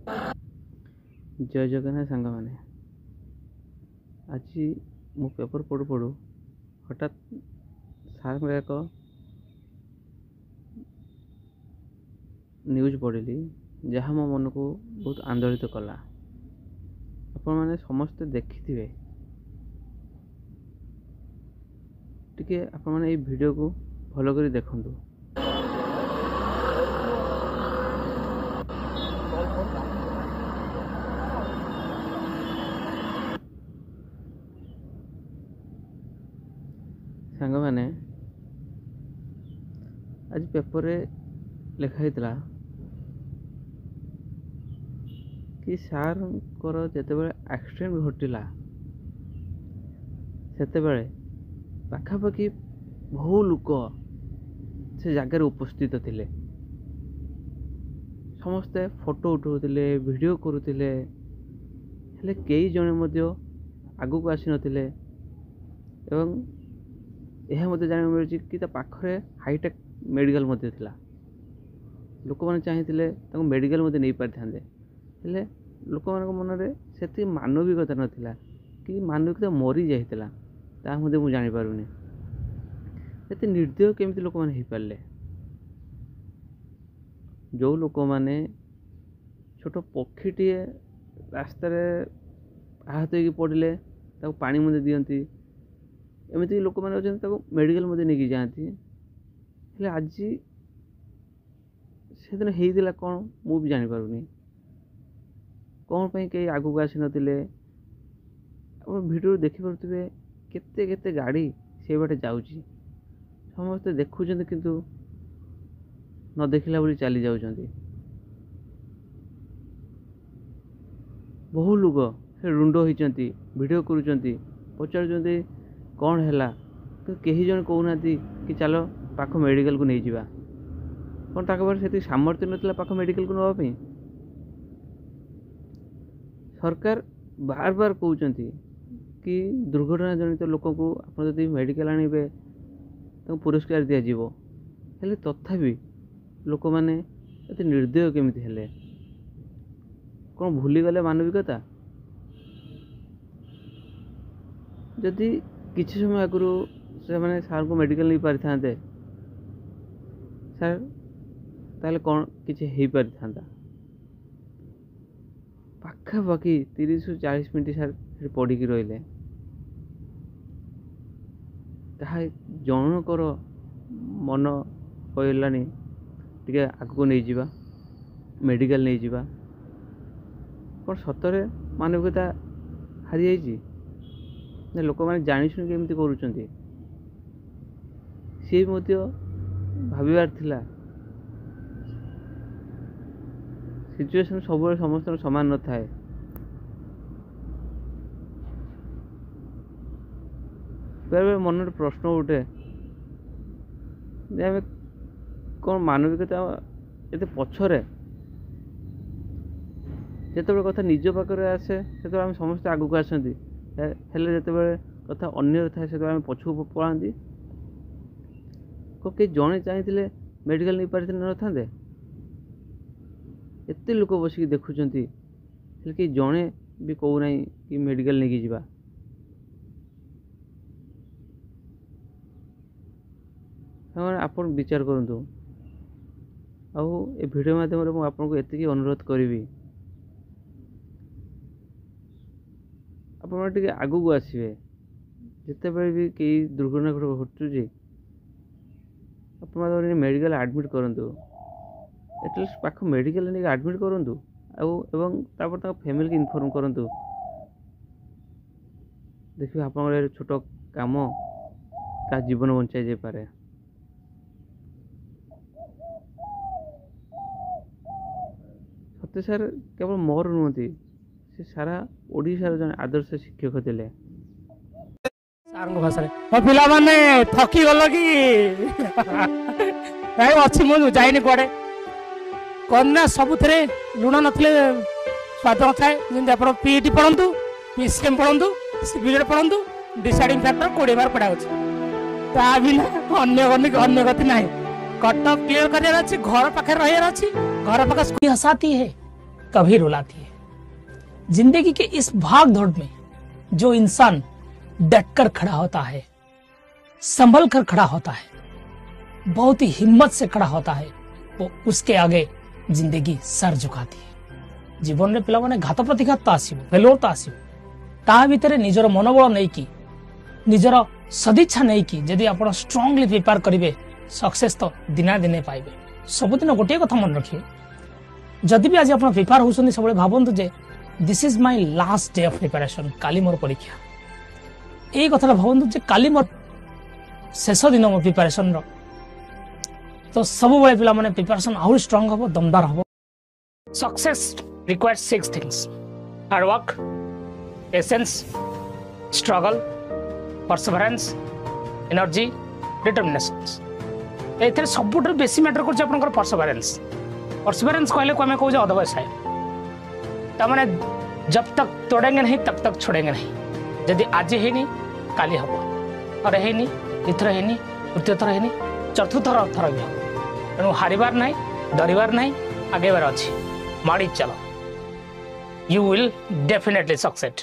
जय जगन्नाथ सांग मैंने आज मु पेपर पढ़ु पढ़ु हठात सार एक न्यूज पढ़ी जहाँ मो मन को बहुत आंदोलित कला। आपण मैंने समस्ते देखि टिके आपण मैंने ये वीडियो को भलो करी देखंतु। सांग मैंने आज पेपर रे लिखाई कि सार जिते एक्सीडेंट घटिला सेते पाखापाखि बहु लोक से जगार उपस्थित थिले। समस्ते फोटो उठाउथिले वीडियो करुथिले हेले कई जने आगु को आसी नथिले एवं यह मते जानि मिलछि कि ता पाखरे हाईटेक मेडिकल मते थिला। लोक माने चाहिथिले ताको मेडिकल मते नै पारथांदे हेले लोक मान मन में से मानविकता नाला कि मानविकता मरी जाइला ता मु जानी पारुनी एते निर्दय केमिति लोक माने हो पारे। जो लोक माने छोट पक्षीटे रास्तार आहत हो पड़े ताको पानी मते दियंती एमती लोक मैंने अच्छा मेडिकल मते नहीं जाती हेले आज से दिन होता कौन मु भी जानी पारुनी कौन पे कई आगू को आसी नथिले। आप वीडियो देखि पारुथिबे केते केते गाड़ी से बाटे जाउची समस्ते देखुछन्ति किंतु न देखिला बोली चली जाउछन्ति। बहु लोग रुंड होइछन्ति वीडियो करूछन्ति पचारुछन्ति कौन हैला तो कहीं जन कहूना कि चलो पाख मेडिकल को नहीं जावा कौन ताक पाखे से सामर्थ्य नथिला पाख मेडिकल को नवा सरकार बार बार कहते कि दुर्घटना जनित लोक को आप मेडिकल आणवे तो पुरस्कार दिज्व हेले तथापि लोक मैंने एते निर्दय केमिति हेले कौन भूलीगले मानविकता। जदि किसी समय आगु से मैंने सार को मेडिकल नहीं पारि थांते सार ताले कौन किसी हो पारि थांता पाखापाखि 30-40 मिनट सार पड़ी रहिले कहा जनकर मन कहलानी टे आगू नहीं जावा मेडिकल नहीं जावा कौन सतरे मानविकता हारी जाइए लोक मैंने जानी शुणी केमती करुँच सी भावार थिला सिचुएशन सब समस्त समान न थाए। बेले मन प्रश्न उठे आम कौन मानविकता ये पछरे जिते कथा निज पाखे आसे से आम समस्त आगू को आसती हेले जिते कथा अन्य थाए से आम पछू पलाती कई जड़े चाहिए मेडिकल नहीं पारि न था एत लोक बसिक देखुं कई जड़े भी कहूना कि मेडिकल नहीं जावा आप विचार करूँ आउ ए वीडियो माध्यम आपको एति अनुरोध करी आप आगू को आसवे जिते भी कई दुर्घटना घटुची आप मेडिकल एडमिट करूँ एटलिस्ट पाख मेडिकल नहीं एडमिट करूँ आपर फैमिली की इनफॉर्म करूँ देखिए आप छोट काम का जीवन बचाई जाए पारे। सत्य सार केवल मोर नुहति से सारा ओडिशार जन आदर्श शिक्षक थे सारंग भाषा पिला माने थकी गल कि अच्छी मुझे जाइनि कुआडे कन्या सबुथे लुण नथिले स्वाद नए जमी आप पीईटी पढ़ु पीसीएम पढ़ु सीबीएड पढ़ु डिसाइडिंग फैक्टर 20 मार्क पढ़ा ता बिना अन्य गति ना कटअप क्लियर कर घर पाखे रही घर पाखे हसाती है कभी रुलाती है। जिंदगी के इस भाग दौड़ में जो इंसान डटकर खड़ा होता है, संभल कर खड़ा होता है, बहुत ही हिम्मत से खड़ा होता है, वो उसके आगे जिंदगी सर झुकाती है। जीवन में पिला माने घात प्रतिघात तो आसीबो, फेलोर तो आसीबो, ता भितर निजर मनोबल नहीं कि निजर सदिच्छा नहीं कि जदि आप स्ट्रांगली प्रिपेयर करेंगे सक्सेस तो दिना दिने पाइबे। सबुदिन गोटे कथा मन रखिए, जदि भी आज आप प्रिपेयर होउछन सब भावନ୍ତୁ जे this is my last day of preparation, काली मोर परीक्षा। एई कथा भावନ୍ତୁ जे काली मोर शेष दिन मो प्रिपरेशन रो, तो सब बळे पिला माने प्रिपरेशन आउर स्ट्रांग हबो, दमदार हबो। Success requires 6 things: hard work, patience, struggle, perseverance, energy, determination. एथरे सबुठ बेसी मैटर करछ आपनकर परसेवरेंस। परसेवरेंस कहले को हमें कहू जे अधवसाय, तमाने जब तक तोड़ेंगे नहीं तब तक छोड़ेंगे नहीं। यदि आज है नहीं काली हबो, और है नहीं इथर है नहीं, तृतीय थर है नहीं, चतुर्थ थर भी हबो। तेणु हारिबार नहीं, डरिबार नहीं, आगेबार अच्छी, माड़ी चलो, यू विल डेफिनेटली सक्सेड।